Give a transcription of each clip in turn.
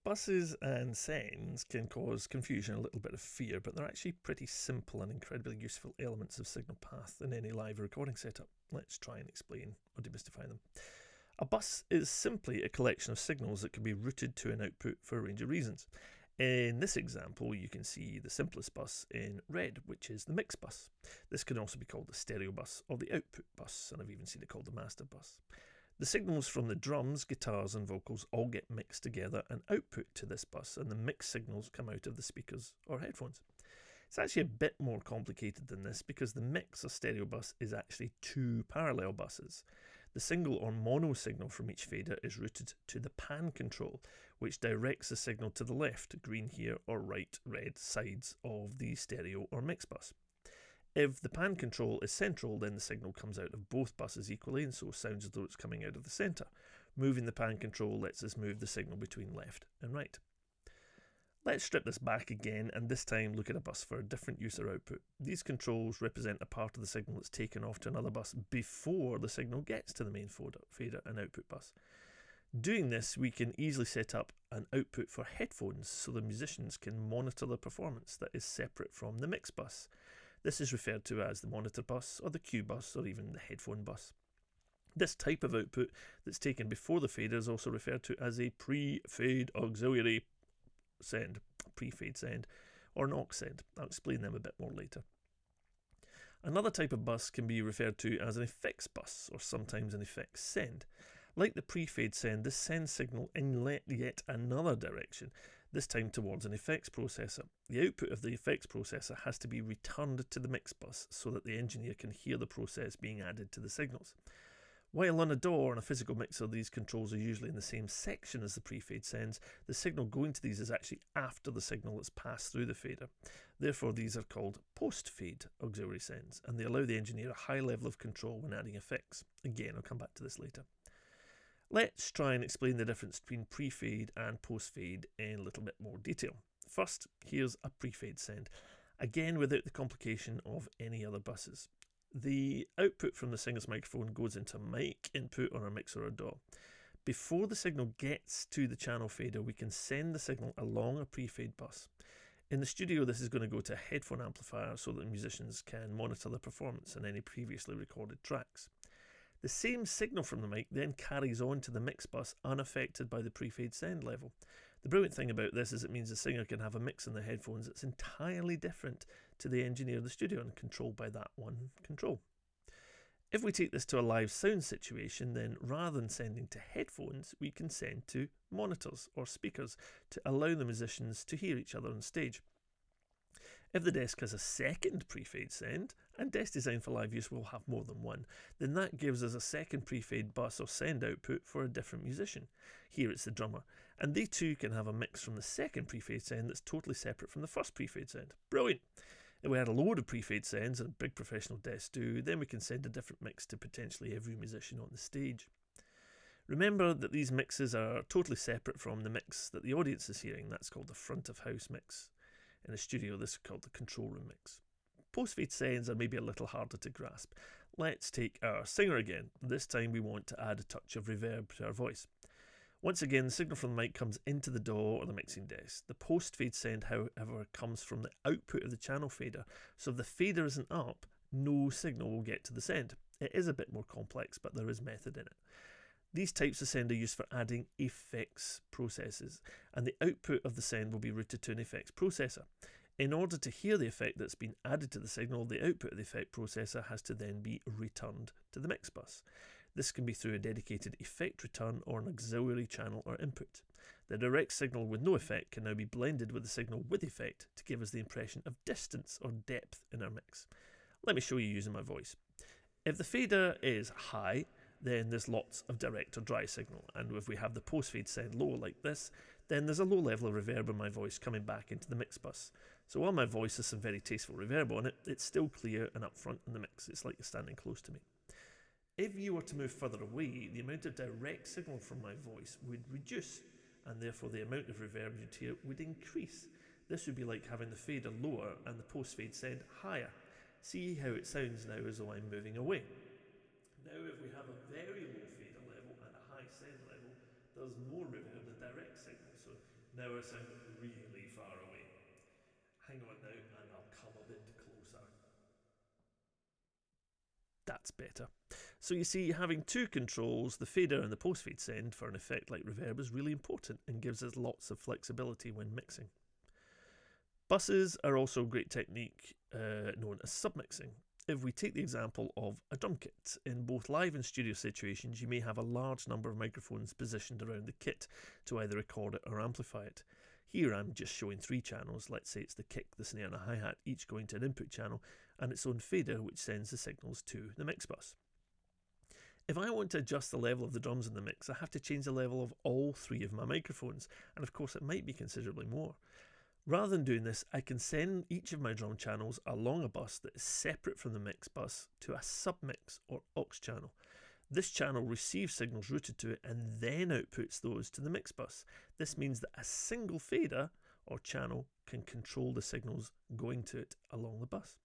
Buses and sends can cause confusion and a little bit of fear, but they're actually pretty simple and incredibly useful elements of signal path in any live recording setup. Let's try and explain or demystify them. A bus is simply a collection of signals that can be routed to an output for a range of reasons. In this example, you can see the simplest bus in red, which is the mix bus. This can also be called the stereo bus or the output bus, and I've even seen it called the master bus. The signals from the drums, guitars and vocals all get mixed together and output to this bus, and the mixed signals come out of the speakers or headphones. It's actually a bit more complicated than this because the mix or stereo bus is actually two parallel buses. The single or mono signal from each fader is routed to the pan control, which directs the signal to the left, green here, or right, red sides of the stereo or mix bus. If the pan control is central, then the signal comes out of both buses equally and so sounds as though it's coming out of the centre. Moving the pan control lets us move the signal between left and right. Let's strip this back again and this time look at a bus for a different user output. These controls represent a part of the signal that's taken off to another bus before the signal gets to the main fader and output bus. Doing this, we can easily set up an output for headphones so the musicians can monitor the performance that is separate from the mix bus. This is referred to as the monitor bus or the cue bus or even the headphone bus. This type of output that's taken before the fader is also referred to as a pre-fade auxiliary send, pre-fade send, or an aux send. I'll explain them a bit more later. Another type of bus can be referred to as an effects bus or sometimes an effects send. Like the pre-fade send, this sends signal in yet another direction, this time towards an effects processor. The output of the effects processor has to be returned to the mix bus so that the engineer can hear the process being added to the signals. While on a DAW or on a physical mixer, these controls are usually in the same section as the pre-fade sends, the signal going to these is actually after the signal that's passed through the fader. Therefore, these are called post-fade auxiliary sends, and they allow the engineer a high level of control when adding effects. Again, I'll come back to this later. Let's try and explain the difference between pre-fade and post-fade in a little bit more detail. First, here's a pre-fade send, again without the complication of any other buses. The output from the singer's microphone goes into mic input on our mixer or DAW. Before the signal gets to the channel fader, we can send the signal along a pre-fade bus. In the studio, this is going to go to a headphone amplifier so that musicians can monitor the performance and any previously recorded tracks. The same signal from the mic then carries on to the mix bus unaffected by the pre-fade send level. The brilliant thing about this is it means the singer can have a mix in the headphones that's entirely different to the engineer of the studio and controlled by that one control. If we take this to a live sound situation, then rather than sending to headphones, we can send to monitors or speakers to allow the musicians to hear each other on stage. If the desk has a second pre-fade send, and desk design for live use will have more than one, then that gives us a second pre-fade bus or send output for a different musician. Here it's the drummer, and they too can have a mix from the second pre-fade send that's totally separate from the first pre-fade send. Brilliant! If we had a load of pre-fade sends, and big professional desks do, then we can send a different mix to potentially every musician on the stage. Remember that these mixes are totally separate from the mix that the audience is hearing. That's called the front of house mix. In a studio, this is called the control room mix. Post-fade sends are maybe a little harder to grasp. Let's take our singer again. This time we want to add a touch of reverb to our voice. Once again, the signal from the mic comes into the DAW or the mixing desk. The post-fade send, however, comes from the output of the channel fader. So if the fader isn't up, no signal will get to the send. It is a bit more complex, but there is method in it. These types of send are used for adding effects processes, and the output of the send will be routed to an effects processor. In order to hear the effect that's been added to the signal, the output of the effect processor has to then be returned to the mix bus. This can be through a dedicated effect return or an auxiliary channel or input. The direct signal with no effect can now be blended with the signal with effect to give us the impression of distance or depth in our mix. Let me show you using my voice. If the fader is high, then there's lots of direct or dry signal, and if we have the post-fade send low like this, then there's a low level of reverb in my voice coming back into the mix bus. So while my voice has some very tasteful reverb on it, it's still clear and upfront in the mix. It's like you're standing close to me. If you were to move further away, the amount of direct signal from my voice would reduce, and therefore the amount of reverb you'd hear would increase. This would be like having the fader lower and the post-fade send higher. See how it sounds now as though I'm moving away. Now if we have a very low fader level and a high send level, there's more reverb than direct signal. So Now I sound really far away. Hang on now, and I'll come a bit closer. That's better. So you see, having two controls, the fader and the post-fade send, for an effect like reverb is really important and gives us lots of flexibility when mixing. Buses are also a great technique known as submixing. If we take the example of a drum kit, in both live and studio situations you may have a large number of microphones positioned around the kit to either record it or amplify it. Here I'm just showing 3 channels. Let's say it's the kick, the snare and a hi-hat, each going to an input channel, and its own fader which sends the signals to the mix bus. If I want to adjust the level of the drums in the mix, I have to change the level of all 3 of my microphones, and of course it might be considerably more. Rather than doing this, I can send each of my drum channels along a bus that is separate from the mix bus to a submix or aux channel. This channel receives signals routed to it and then outputs those to the mix bus. This means that a single fader or channel can control the signals going to it along the bus.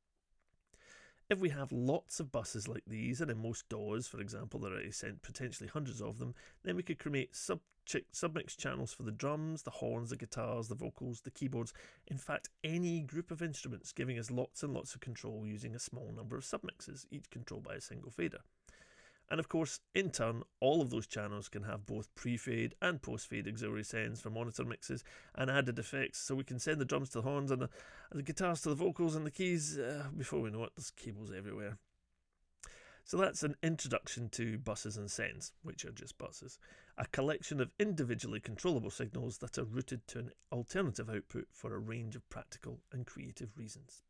If we have lots of buses like these, and in most DAWs, for example, there are potentially hundreds of them, then we could create submix channels for the drums, the horns, the guitars, the vocals, the keyboards, in fact any group of instruments, giving us lots and lots of control using a small number of submixes, each controlled by a single fader. And of course, in turn, all of those channels can have both pre-fade and post-fade auxiliary sends for monitor mixes and added effects, so we can send the drums to the horns and the guitars to the vocals and the keys. Before we know it, there's cables everywhere. So that's an introduction to buses and sends, which are just buses, a collection of individually controllable signals that are routed to an alternative output for a range of practical and creative reasons.